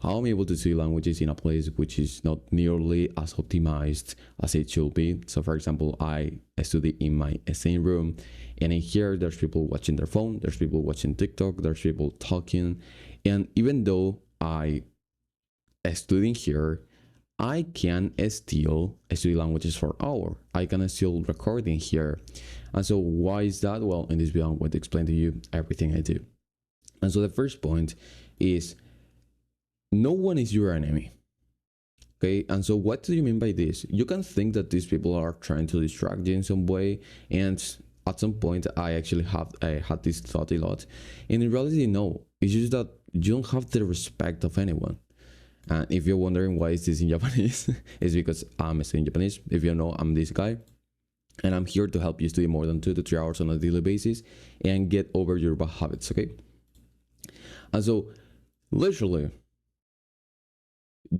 how I'm able to see languages in a place which is not nearly as optimized as it should be. So for example, I study in my same room, and in here there's people watching their phone, there's people watching TikTok, there's people talking. And even though I study here, I can still study languages for hours. I can still record in here. And so why is that? Well, in this video I'm going to explain to you everything I do. And so the first point is, no one is your enemy. Okay, and so what do you mean by this? You can think that these people are trying to distract you in some way, and at some point I actually had this thought a lot, and in reality no, it's just that you don't have the respect of anyone. And if you're wondering why is this in Japanese, it's because I'm studying Japanese. If you know, I'm this guy, and I'm here to help you study more than 2 to 3 hours on a daily basis and get over your bad habits. Okay, and so literally,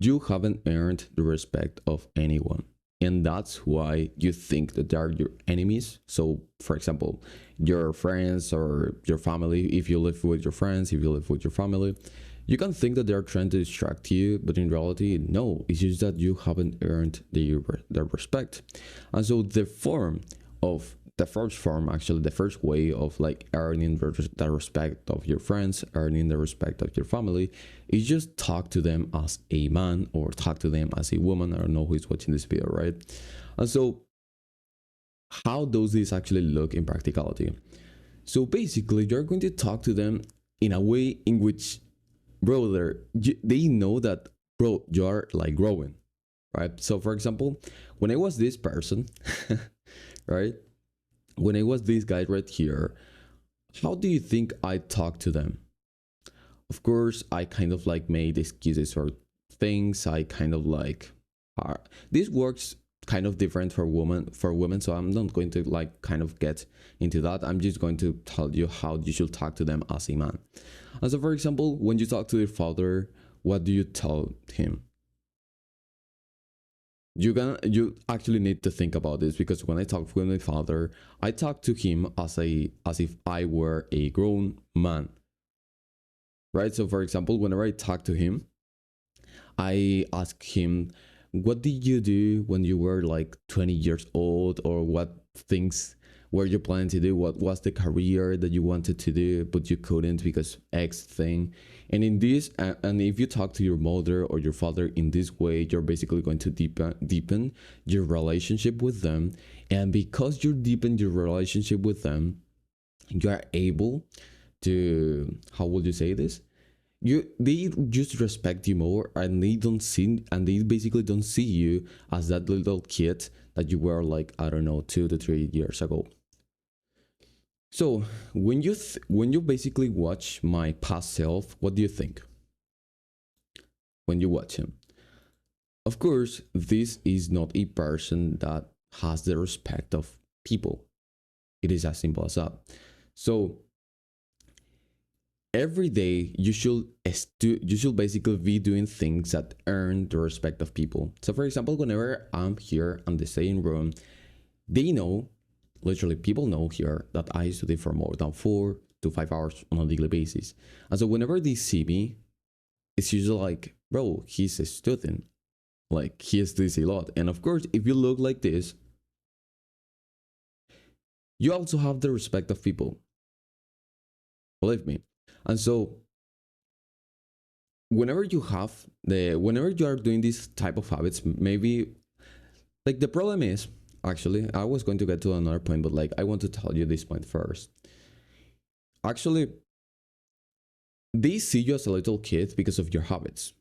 you haven't earned the respect of anyone, and that's why you think that they are your enemies. So for example, your friends or your family, if you live with your friends, if you live with your family, you can think that they're trying to distract you, but in reality no, it's just that you haven't earned their respect. And so the first form, actually the first way of like earning the respect of your friends, earning the respect of your family, is just talk to them as a man or talk to them as a woman. I don't know who is watching this video, right? And so how does this actually look in practicality? So basically you're going to talk to them in a way in which, bro, they know that, bro, you're like growing, right? So for example, when I was this person right, when I was this guy right here, how do you think I talked to them? Of course, I kind of like made excuses for things. I kind of like, this works kind of different for women, so I'm not going to like kind of get into that. I'm just going to tell you how you should talk to them as a man. And so for example, when you talk to your father, what do you tell him? You actually need to think about this, because when I talk with my father, I talk to him as if I were a grown man, right? So for example, whenever I talk to him, I ask him, what did you do when you were like 20 years old, or what things were you planning to do? What was the career that you wanted to do but you couldn't because X thing? And in this, and if you talk to your mother or your father in this way, you're basically going to deepen your relationship with them. And because you deepen your relationship with them, you are able to, how would you say this? They just respect you more, and they basically don't see you as that little kid that you were like, I don't know, 2 to 3 years ago. So when you basically watch my past self, what do you think when you watch him? Of course, this is not a person that has the respect of people. It is as simple as that. So every day you should basically be doing things that earn the respect of people. So for example, whenever I'm here in the same room, they know, literally people know here, that I study for more than 4 to 5 hours on a daily basis. And so whenever they see me, it's usually like, bro, he's a student, like he studies a lot. And of course, if you look like this, you also have the respect of people, believe me. And so whenever you are doing this type of habits, maybe like the problem is, actually, I was going to get to another point, but like I want to tell you this point first. Actually, they see you as a little kid because of your habits.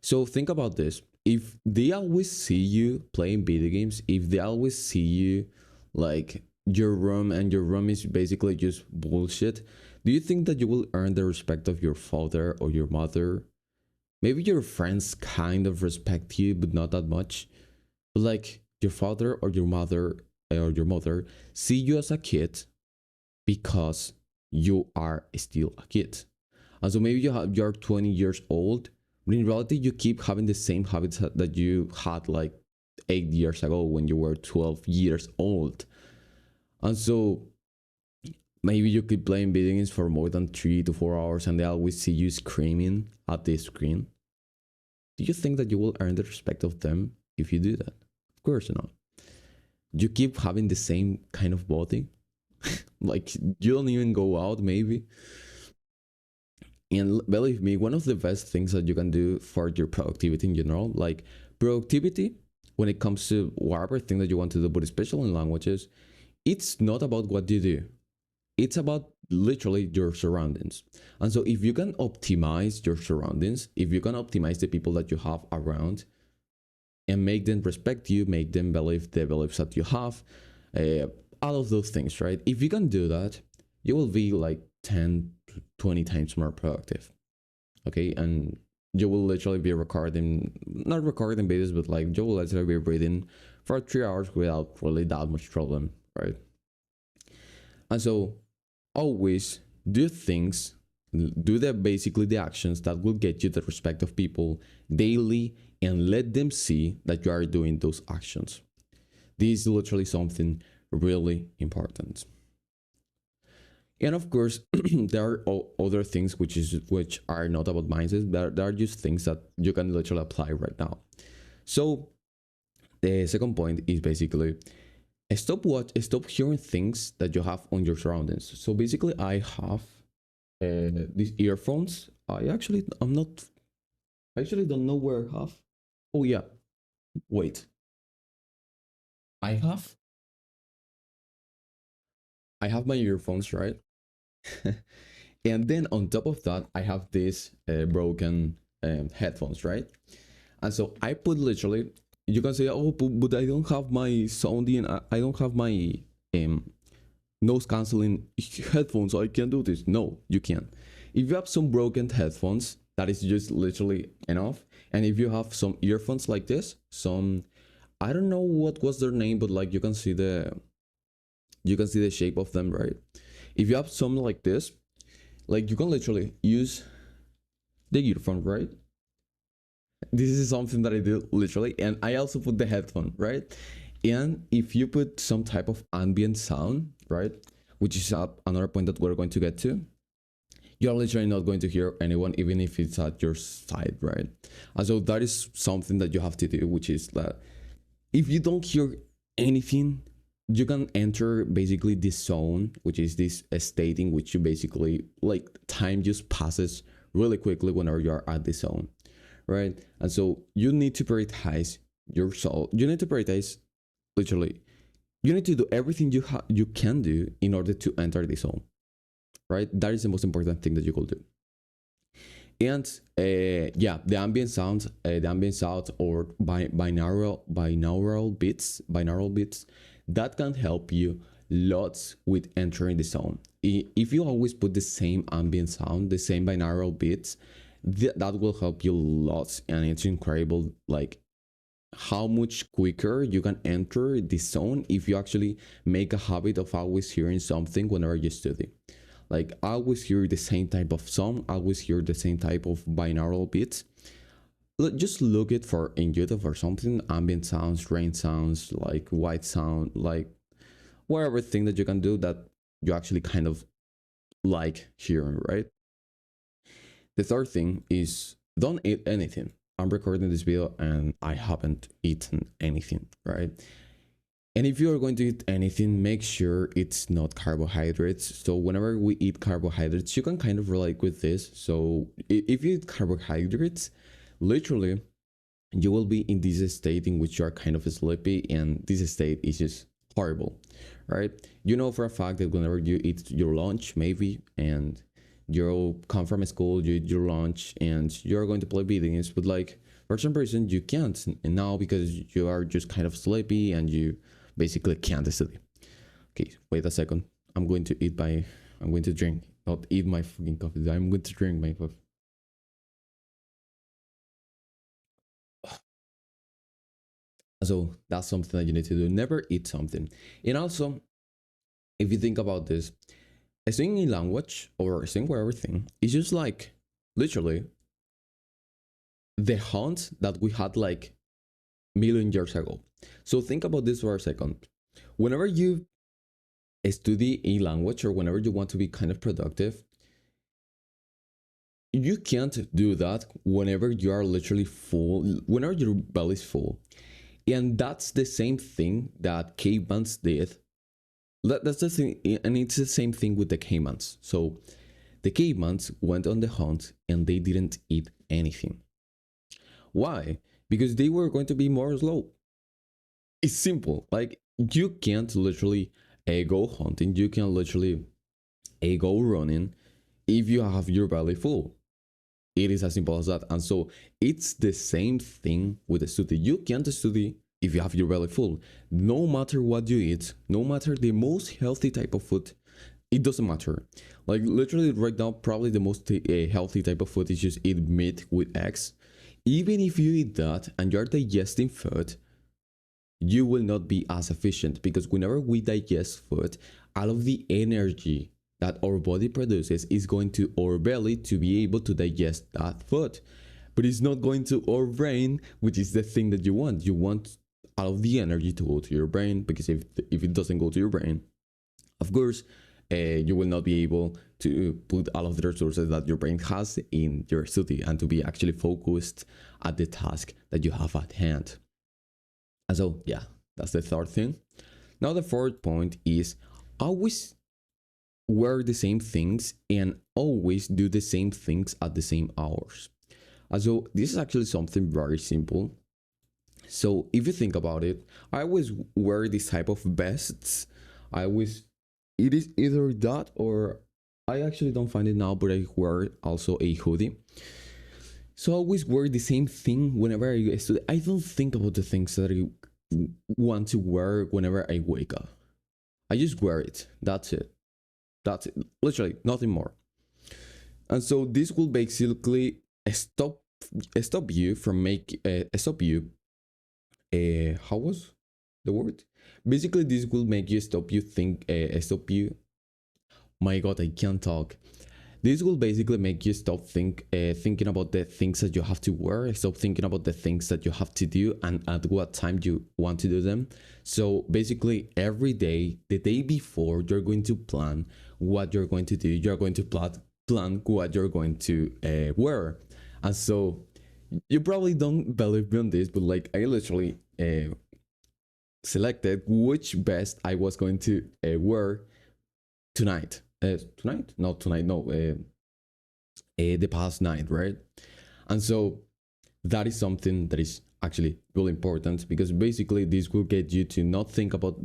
So think about this. If they always see you playing video games, if they always see you like your room, and your room is basically just bullshit, do you think that you will earn the respect of your father or your mother? Maybe your friends kind of respect you, but not that much. But like your father or your mother see you as a kid because you are still a kid. And so maybe you're 20 years old, but in reality you keep having the same habits that you had like 8 years ago when you were 12 years old. And so maybe you keep playing video games for more than 3 to 4 hours and they always see you screaming at the screen. Do you think that you will earn the respect of them if you do that? Of course not. You keep having the same kind of body. Like you don't even go out maybe. And believe me, one of the best things that you can do for your productivity in general, like productivity when it comes to whatever thing that you want to do, but especially in languages, it's not about what you do. It's about literally your surroundings. And so if you can optimize your surroundings, if you can optimize the people that you have around and make them respect you, make them believe the beliefs that you have, all of those things, right? If you can do that, you will be like 10, 20 times more productive. Okay. And you will literally be recording, not recording videos, but like you will literally be reading for 3 hours without really that much problem, right? And so always do things, do the basically the actions that will get you the respect of people daily and let them see that you are doing those actions. This is literally something really important. And of course, there are other things which are not about mindsets. There are just things that you can literally apply right now. So the second point is basically stop hearing things that you have on your surroundings. So basically, I have these earphones. I actually don't know where I have. Oh yeah, wait. I have my earphones, right? And then on top of that, I have these broken headphones, right? And so I put literally, you can say, oh, but I don't have my sounding, I don't have my noise canceling headphones, so I can't do this. No, you can't. If you have some broken headphones, that is just literally enough. And if you have some earphones like this, I don't know what was their name, but like you can see the shape of them, right? If you have something like this, like you can literally use the earphone, right? This is something that I do literally, and I also put the headphone, right? And if you put some type of ambient sound, right, which is another point that we're going to get to, you're literally not going to hear anyone, even if it's at your side, right? And so that is something that you have to do, which is that if you don't hear anything, you can enter basically this zone, which is this state in which you basically like time just passes really quickly whenever you're at this zone, right? And so you need to prioritize your soul. You need to prioritize literally. You need to do everything you can do in order to enter this zone, right? That is the most important thing that you could do. And yeah, the ambient sound or binaural beats that can help you lots with entering the zone. If you always put the same ambient sound, the same binaural beats, that will help you lots, and it's incredible like how much quicker you can enter the zone if you actually make a habit of always hearing something whenever you study. Like I always hear the same type of song, I always hear the same type of binaural beats. Just look it for in YouTube or something, ambient sounds, rain sounds, like white sound, like whatever thing that you can do that you actually kind of like hearing, right? The third thing is don't eat anything. I'm recording this video and I haven't eaten anything, right? And if you are going to eat anything, make sure it's not carbohydrates. So whenever we eat carbohydrates, you can kind of relate with this. So if you eat carbohydrates, literally, you will be in this state in which you are kind of sleepy, and this state is just horrible, right? You know for a fact that whenever you eat your lunch, maybe, and you come from school, you eat your lunch, and you're going to play video games, but like for some reason you can't, and now because you are just kind of sleepy and you basically can't study. Okay, wait a second. I'm going to drink, not eat my fucking coffee. I'm going to drink my coffee. So that's something that you need to do. Never eat something. And also, if you think about this, studying a language or studying whatever thing is just like literally the hunt that we had like million years ago. So think about this for a second. Whenever you study a language or whenever you want to be kind of productive, you can't do that whenever you are literally full, whenever your belly is full. And that's the same thing that cavemen did. That's the thing, and it's the same thing with the caimans. So the caimans went on the hunt and they didn't eat anything. Why? Because they were going to be more slow. It's simple. Like you can't literally go hunting. You can literally go running if you have your belly full. It is as simple as that. And so it's the same thing with the study. You can't study if you have your belly full. No matter what you eat, no matter the most healthy type of food, it doesn't matter. Like literally right now, probably the most healthy type of food is just eat meat with eggs. Even if you eat that and you're digesting food, you will not be as efficient, because whenever we digest food, all of the energy that our body produces is going to our belly to be able to digest that food. But it's not going to our brain, which is the thing that you want. You want all of the energy to go to your brain, because if it doesn't go to your brain, of course, you will not be able to put all of the resources that your brain has in your study and to be actually focused at the task that you have at hand. And so, yeah, that's the third thing. Now, the fourth point is always wear the same things and always do the same things at the same hours. And so, this is actually something very simple. So, if you think about it, I always wear this type of vests. It is either that or I actually don't find it now, but I wear also a hoodie. So I always wear the same thing whenever I study. I don't think about the things that I want to wear whenever I wake up. I just wear it. That's it. That's it. Literally nothing more. And so this will basically stop you from stop you. How was the word? Basically, this will make you stop you. My God, I can't talk. This will basically make you stop thinking about the things that you have to wear, stop thinking about the things that you have to do and at what time you want to do them. So basically every day, the day before, you're going to plan what you're going to do. You're going to plan what you're going to wear. And so you probably don't believe me on this, but like I literally selected which vest I was going to wear tonight. Tonight? Not tonight, no. The past night, right? And so that is something that is actually really important, because basically this will get you to not think about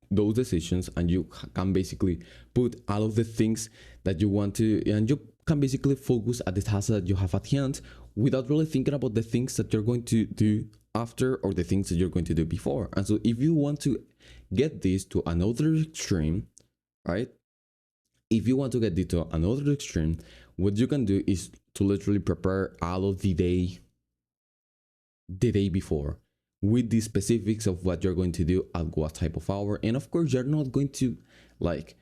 those decisions, and you can basically put all of the things that you want to, and you can basically focus at the tasks that you have at hand without really thinking about the things that you're going to do after or the things that you're going to do before. And so if you want to get this to another extreme, right? If you want to get this to another extreme, what you can do is to literally prepare all of the day before, with the specifics of what you're going to do at what type of hour. And of course, you're not going to like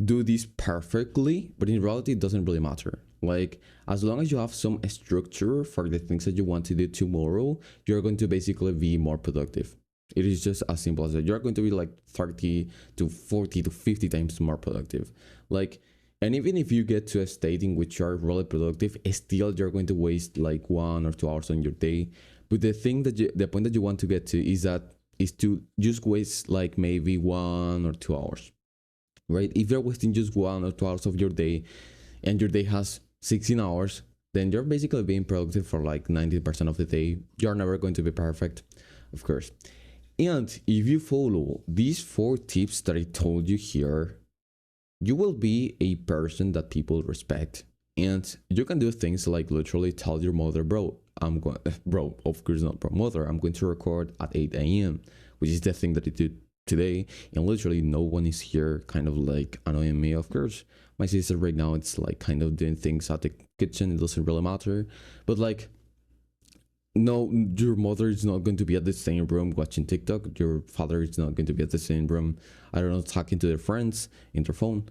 do this perfectly, but in reality, it doesn't really matter. Like, as long as you have some structure for the things that you want to do tomorrow, you're going to basically be more productive. It is just as simple as that. You're going to be like 30 to 40 to 50 times more productive. Like, and even if you get to a state in which you're really productive, still you're going to waste like 1 or 2 hours on your day. But the point that you want to get to is to just waste like maybe 1 or 2 hours, right? If you're wasting just 1 or 2 hours of your day, and your day has 16 hours, then you're basically being productive for like 90% of the day. You're never going to be perfect, of course. And if you follow these 4 tips that I told you here, you will be a person that people respect. And you can do things like literally tell your mother, bro, of course not, bro, mother, I'm going to record at 8 a.m., which is the thing that I did today. And literally no one is here kind of like annoying me. Of course, my sister right now, it's like kind of doing things at the kitchen. It doesn't really matter. But like, no, your mother is not going to be at the same room watching TikTok. Your father is not going to be at the same room, I don't know, talking to their friends in their phone.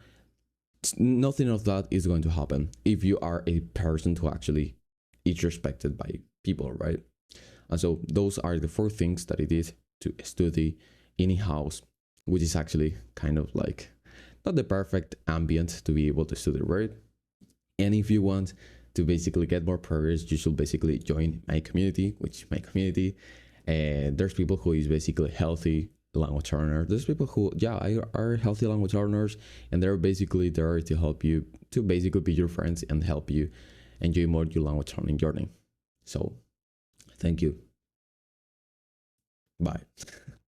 Nothing of that is going to happen if you are a person who actually is respected by people, right? And so those are the 4 things that I did to study in a house, which is actually kind of like not the perfect ambient to be able to study the word. And if you want to basically get more progress, you should basically join my community, which my community, there's people who is basically healthy language learners. There's people who, are healthy language learners, and they're basically there to help you, to basically be your friends and help you enjoy more your language learning journey. So, thank you. Bye.